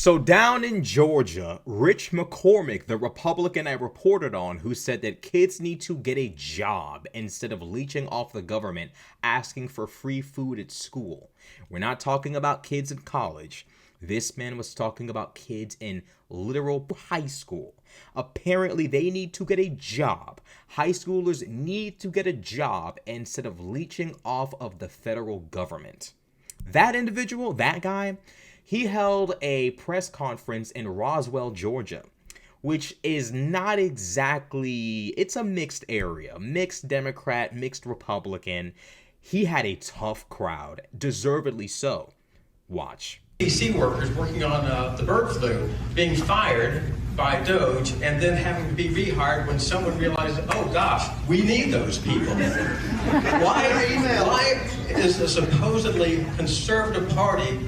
So down in Georgia, Rich McCormick, the Republican I reported on, who said that kids need to get a job instead of leeching off the government asking for free food at school. We're not talking about kids in college. This man was talking about kids in literal high school. Apparently, they need to get a job. High schoolers need to get a job instead of leeching off of the federal government. That individual, that guy, he held a press conference in Roswell, Georgia, which is not exactly, it's a mixed area, mixed Democrat, mixed Republican. He had a tough crowd, deservedly so. Watch. CDC workers working on the bird flu being fired by Doge and then having to be rehired when someone realized, oh gosh, we need those people. Why is a supposedly conservative party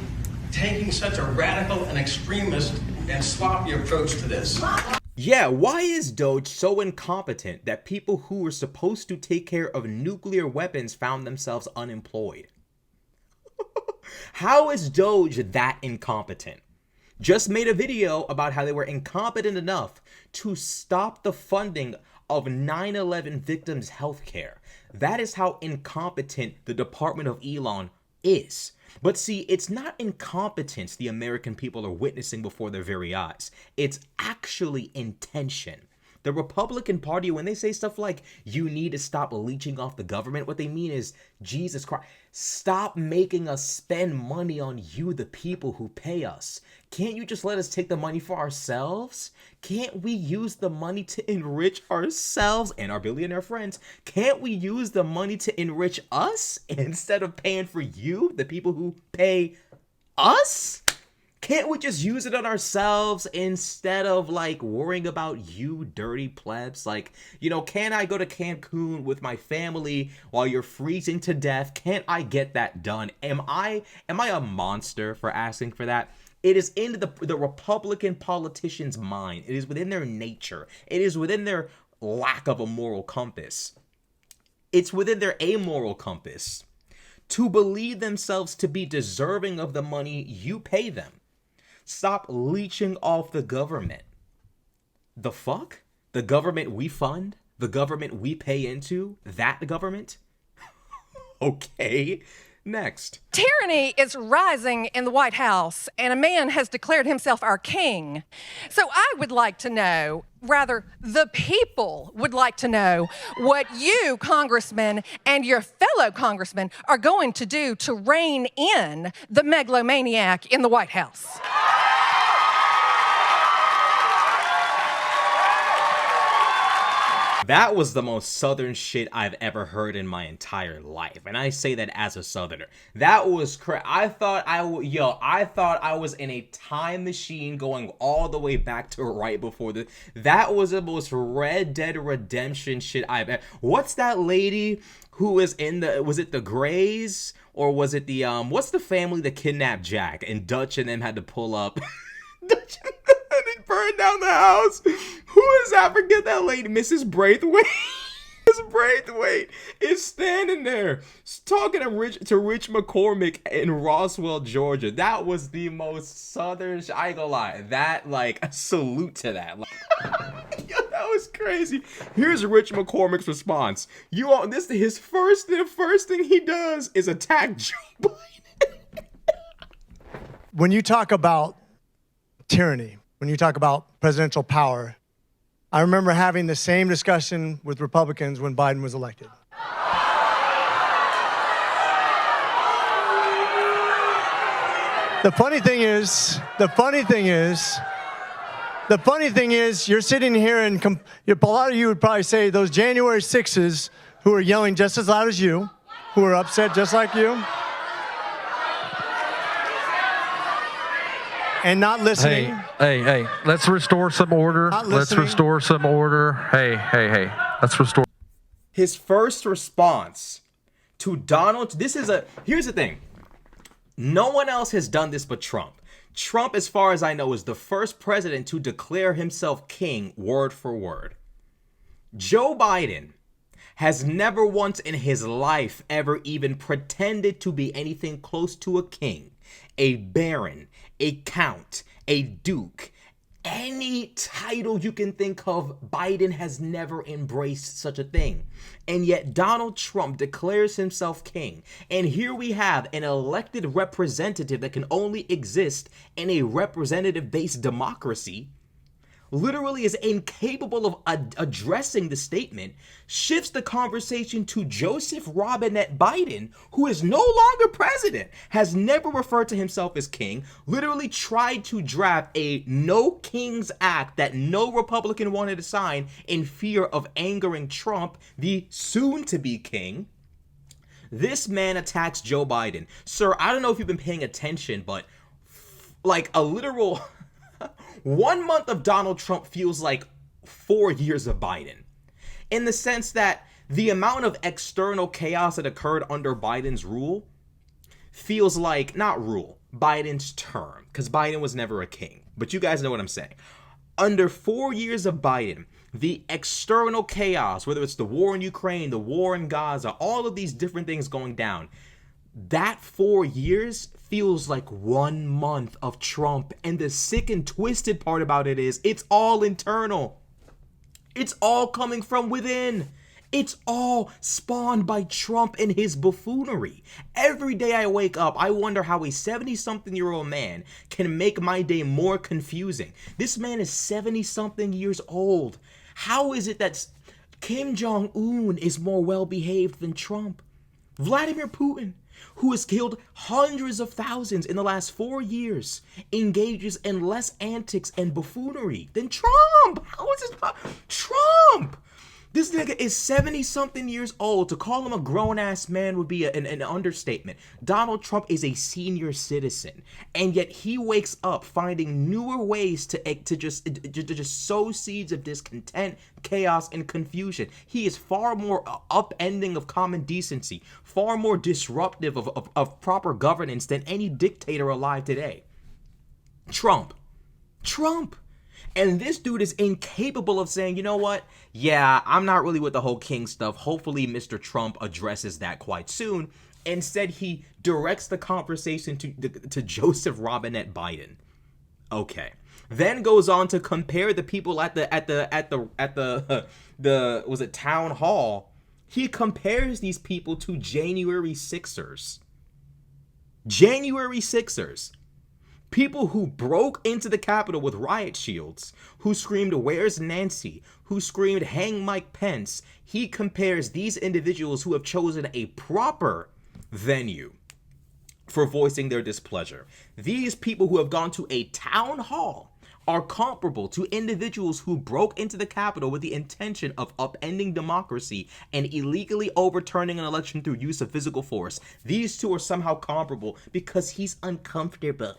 taking such a radical and extremist and sloppy approach to this? Yeah, why is Doge so incompetent that people who were supposed to take care of nuclear weapons found themselves unemployed? How is Doge that incompetent? Just made a video about how they were incompetent enough to stop the funding of 9/11 victims' healthcare. That is how incompetent the Department of Elon is. But see, it's not incompetence the American people are witnessing before their very eyes. It's actually intention. The Republican Party, when they say stuff like, you need to stop leeching off the government, what they mean is, Jesus Christ, stop making us spend money on you, the people who pay us. Can't you just let us take the money for ourselves? Can't we use the money to enrich ourselves and our billionaire friends? Can't we use the money to enrich us instead of paying for you, the people who pay us? Can't we just use it on ourselves instead of like worrying about you dirty plebs? Like, you know, can I go to Cancun with my family while you're freezing to death? Can't I get that done? Am I a monster for asking for that? It is in the Republican politician's mind. It is within their nature. It is within their lack of a moral compass. It's within their amoral compass to believe themselves to be deserving of the money you pay them. Stop leeching off the government. The fuck? The government we fund? The government we pay into? That government? Okay, next. Tyranny is rising in the White House, and a man has declared himself our king. So I would like to know, rather, the people would like to know what you, Congressman, and your fellow congressmen are going to do to rein in the megalomaniac in the White House. That was the most Southern shit I've ever heard in my entire life, and I say that as a Southerner. That was I thought I was in a time machine going all the way back to right before the. That was the most Red Dead Redemption shit I've ever. What's that lady who was in the? Was it the Greys or was it the What's the family that kidnapped Jack and Dutch and them had to pull up? Dutch and burn down the house. Who is that? Forget that lady, Mrs. Braithwaite. Mrs. Braithwaite is standing there talking to Rich McCormick in Roswell, Georgia. That was the most Southern. I ain't gonna lie. That a salute to that. Yo, that was crazy. Here's Rich McCormick's response. The first thing he does is attack Joe Biden. When you talk about tyranny, when you talk about presidential power, I remember having the same discussion with Republicans when Biden was elected. The funny thing is, you're sitting here and a lot of you would probably say those January 6s who are yelling just as loud as you, who are upset just like you, and not listening. Hey, let's restore some order. Let's restore some order. Hey, let's restore. His first response to Donald, here's the thing. No one else has done this but Trump. Trump, as far as I know, is the first president to declare himself king word for word. Joe Biden has never once in his life ever even pretended to be anything close to a king, a baron, a count, a duke, any title you can think of. Biden has never embraced such a thing. And yet Donald Trump declares himself king. And here we have an elected representative that can only exist in a representative-based democracy, literally is incapable of addressing the statement, shifts the conversation to Joseph Robinette Biden, who is no longer president, has never referred to himself as king, literally tried to draft a No Kings Act that no Republican wanted to sign in fear of angering Trump, the soon-to-be king. This man attacks Joe Biden. Sir, I don't know if you've been paying attention, but like a literal 1 month of Donald Trump feels like 4 years of Biden, in the sense that the amount of external chaos that occurred under Biden's rule feels like, not rule, Biden's term, because Biden was never a king, but you guys know what I'm saying. Under 4 years of Biden, the external chaos, whether it's the war in Ukraine, the war in Gaza, all of these different things going down, that 4 years feels like 1 month of Trump. And the sick and twisted part about it is it's all internal. It's all coming from within. It's all spawned by Trump and his buffoonery. Every day I wake up, I wonder how a 70-something-year-old man can make my day more confusing. This man is 70-something years old. How is it that Kim Jong-un is more well-behaved than Trump? Vladimir Putin, who has killed hundreds of thousands in the last 4 years, engages in less antics and buffoonery than Trump. How is this Trump? This nigga is 70-something years old. To call him a grown-ass man would be an understatement. Donald Trump is a senior citizen, and yet he wakes up finding newer ways to just sow seeds of discontent, chaos, and confusion. He is far more upending of common decency, far more disruptive of proper governance than any dictator alive today. Trump. And this dude is incapable of saying, you know what? Yeah, I'm not really with the whole king stuff. Hopefully Mr. Trump addresses that quite soon. Instead, he directs the conversation to Joseph Robinette Biden. Okay. Then goes on to compare the people at the was it town hall. He compares these people to January 6ers. January 6ers. People who broke into the Capitol with riot shields, who screamed, "Where's Nancy?" who screamed, "Hang Mike Pence." He compares these individuals who have chosen a proper venue for voicing their displeasure. These people who have gone to a town hall are comparable to individuals who broke into the Capitol with the intention of upending democracy and illegally overturning an election through use of physical force. These two are somehow comparable because he's uncomfortable.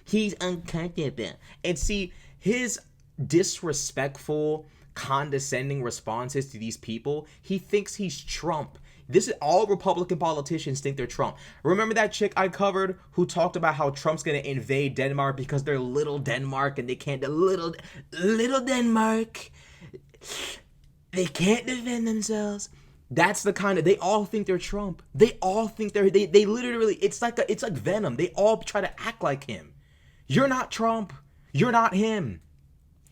He's uncomfortable. And see, his disrespectful, condescending responses to these people, he thinks he's Trump. This is all Republican politicians think they're Trump. Remember that chick I covered who talked about how Trump's going to invade Denmark because they're little Denmark and they can't, little Denmark, they can't defend themselves. That's the kind of, they all think they're Trump. They all think they literally, it's like Venom. They all try to act like him. You're not Trump. You're not him.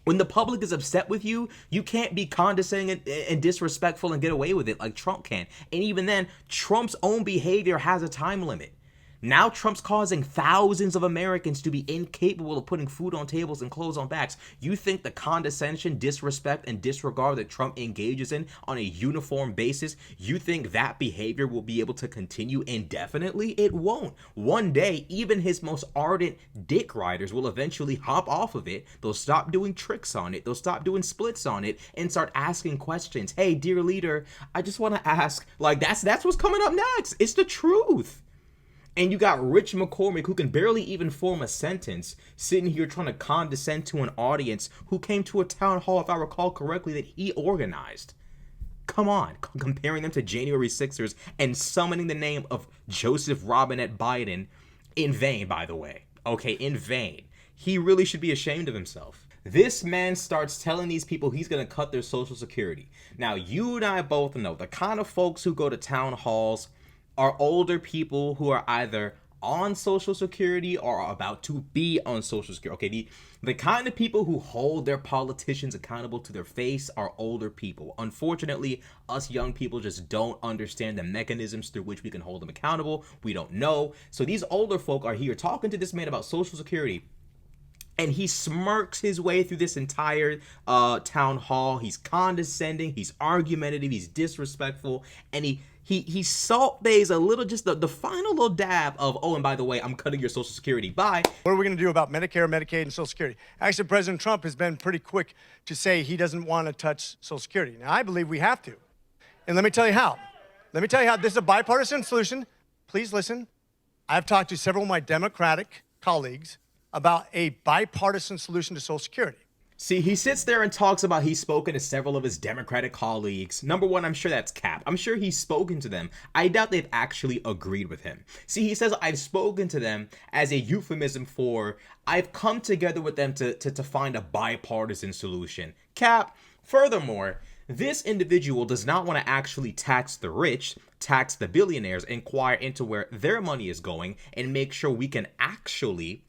When the public is upset with you, you can't be condescending and disrespectful and get away with it like Trump can. And even then, Trump's own behavior has a time limit. Now Trump's causing thousands of Americans to be incapable of putting food on tables and clothes on backs. You think the condescension, disrespect, and disregard that Trump engages in on a uniform basis, you think that behavior will be able to continue indefinitely? It won't. One day, even his most ardent dick riders will eventually hop off of it. They'll stop doing tricks on it. They'll stop doing splits on it and start asking questions. Hey, dear leader, I just want to ask, like, that's what's coming up next. It's the truth. And you got Rich McCormick, who can barely even form a sentence, sitting here trying to condescend to an audience who came to a town hall, if I recall correctly, that he organized. Come on, comparing them to January 6ers and summoning the name of Joseph Robinette Biden in vain, by the way. Okay, in vain. He really should be ashamed of himself. This man starts telling these people he's going to cut their Social Security. Now, you and I both know the kind of folks who go to town halls are older people who are either on Social Security or are about to be on Social Security. Okay, the kind of people who hold their politicians accountable to their face are older people. Unfortunately, us young people just don't understand the mechanisms through which we can hold them accountable. We don't know. So these older folk are here talking to this man about Social Security. And he smirks his way through this entire town hall. He's condescending, he's argumentative, he's disrespectful, and he salt bays a little, just the final little dab of, oh, and by the way, I'm cutting your Social Security. Bye. What are we going to do about Medicare, Medicaid, and Social Security? Actually, President Trump has been pretty quick to say he doesn't want to touch Social Security. Now, I believe we have to. And let me tell you how. Let me tell you how. This is a bipartisan solution. Please listen. I've talked to several of my Democratic colleagues about a bipartisan solution to Social Security. See, he sits there and talks about he's spoken to several of his Democratic colleagues. Number one, I'm sure that's cap. I'm sure he's spoken to them. I doubt they've actually agreed with him. See, he says, I've spoken to them as a euphemism for, I've come together with them to find a bipartisan solution. Cap. Furthermore, this individual does not want to actually tax the rich, tax the billionaires, inquire into where their money is going, and make sure we can actually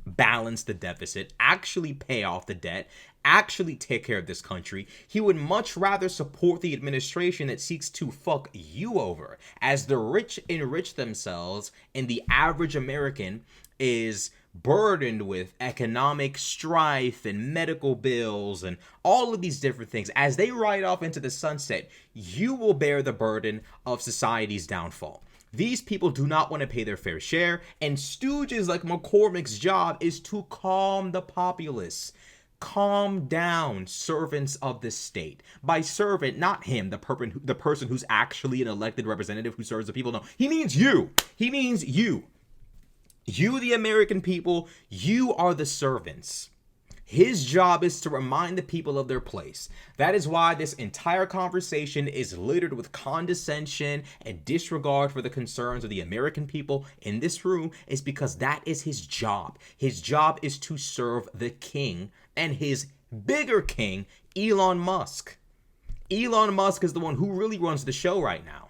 balance the deficit, actually pay off the debt, actually take care of this country. He would much rather support the administration that seeks to fuck you over, as the rich enrich themselves and the average American is burdened with economic strife and medical bills and all of these different things. As they ride off into the sunset, you will bear the burden of society's downfall. These people do not want to pay their fair share, and stooges like McCormick's job is to calm the populace. Calm down, servants of the state. By servant, not him, the person who's actually an elected representative who serves the people. No, he means you. He means you. You, the American people, you are the servants. His job is to remind the people of their place. That is why this entire conversation is littered with condescension and disregard for the concerns of the American people in this room, is because that is his job. His job is to serve the king and his bigger king, Elon Musk. Elon Musk is the one who really runs the show right now.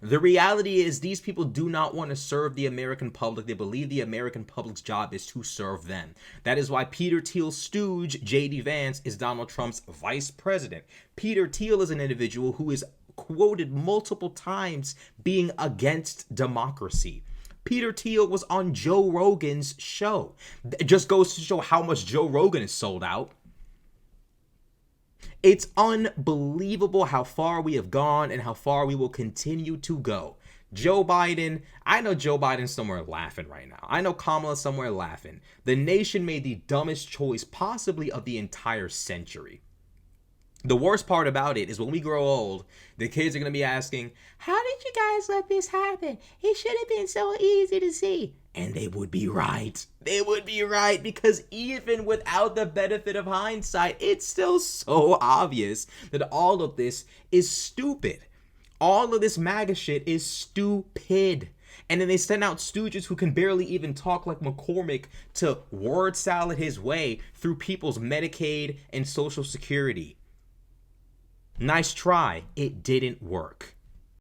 The reality is these people do not want to serve the American public. They believe the American public's job is to serve them. That is why Peter Thiel's stooge, J.D. Vance, is Donald Trump's vice president. Peter Thiel is an individual who is quoted multiple times being against democracy. Peter Thiel was on Joe Rogan's show. It just goes to show how much Joe Rogan is sold out. It's unbelievable how far we have gone and how far we will continue to go. Joe Biden, I know Joe Biden's somewhere laughing right now. I know Kamala's somewhere laughing. The nation made the dumbest choice possibly of the entire century. The worst part about it is when we grow old, the kids are going to be asking, how did you guys let this happen? It should have been so easy to see. And they would be right. They would be right, because even without the benefit of hindsight, it's still so obvious that all of this is stupid. All of this MAGA shit is stupid. And then they send out stooges who can barely even talk like McCormick to word salad his way through people's Medicaid and Social Security. Nice try. It didn't work.